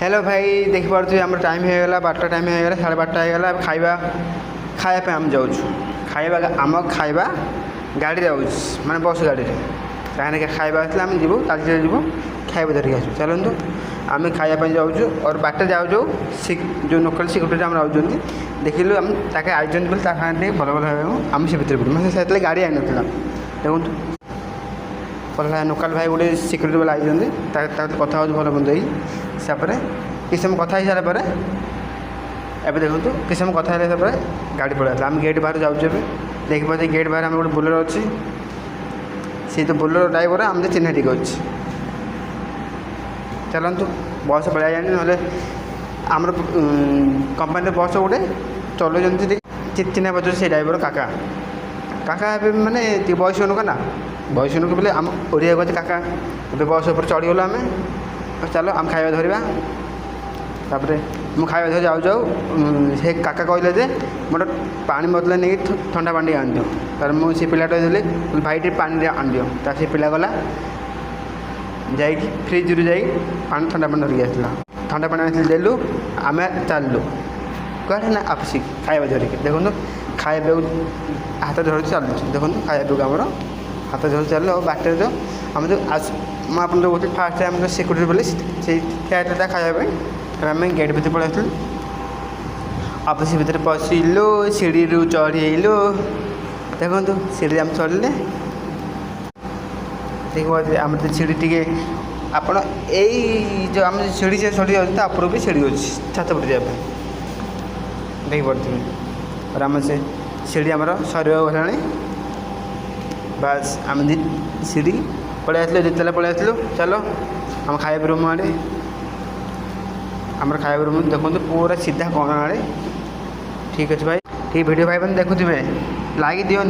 Hello भाई देखिपे आम time होगा 12टा टाइम होगा 12:30 होगा खाइबा खायापे आम जाऊँ खाइबा आम खाइबा गाड़ी माने बस गाड़ी कहीं खाइबा आसला आम जीवु तालचेर जीवु खाइबा धरिक आसू चलतु आम खायापे जाऊँ और बाटे जाऊँ जो लोकल सिक्यूरीटी आम रोच देखिलु आम ताके आईचन बोली भल भल आम से भितर पड़ू मैं से गाड़ी आई नाला देखूँ पहला लोकाल भाई गोटे सिक्यूरीटी वाला आई कथा हो भल बंद हिसाब से किस समय कथा हो सारा एवं देखो किस समय कथा है गाड़ी पड़ा आम गेट बाहर जाऊँ देखिए गेट बाहर आम गोटे बोलेरो अच्छी सी तो बोलेरो ड्राइवर आम चिन्ह टिक अच्छे चलतु बस पड़ा जाए ना आमर कंपानी बस गोटे चलाउं चिन्ह बच से ड्राइवर काका काका माने बयस अनुक ना बयस अनुक बोले आम ओडिया कहते काका ए बस ऊपर चढ़ीगल आम चलो आम खाଇବା धरवा तापर मुझे खाଇବା धर जाऊ जाऊ से काका कहले जे मोटे पानी बोतल नहीं ठंडा पानी आन दियो तार मुझे पिलाटा देली भाई टे पानी आन दियो तार से पिला गला जा फ्रिज रू जा पानी ठंडा पानी धरिक आसला ठंडा पानी आस देलु आम चलू कहे ना आपसी खाଇବା धरिक देखो खाଇବା हाथ धर चलु देखो खाଇବା आमर हाथ धर चल बाटर जो आम जो मुझे जो कहती फास्ट आम जो सिक्यूरीटी बोले से खायापी आम गेट भर पड़े आसलु ऑफिस भितर पशिलु सीढ़ी चढ़ेलु देखो सीढ़ी आम चढ़ले देखिए आम सीढ़ी टी आपण जो आम सीढ़ी से चढ़ी जाता ऊपर भी सीढ़ी अच्छी छात पर जाए देख पड़े और आम से सीढ़ी आमर सर गला बास आम सीढ़ी पलि आसलु जितने पलि आसलु चलो आम खाଇବା रूम आड़े आम खाଇବା रूम देखो पूरा सीधा कौन आड़े ठीक अच्छे भाई ठीक वीडियो भाई देखुए लाइक दियो।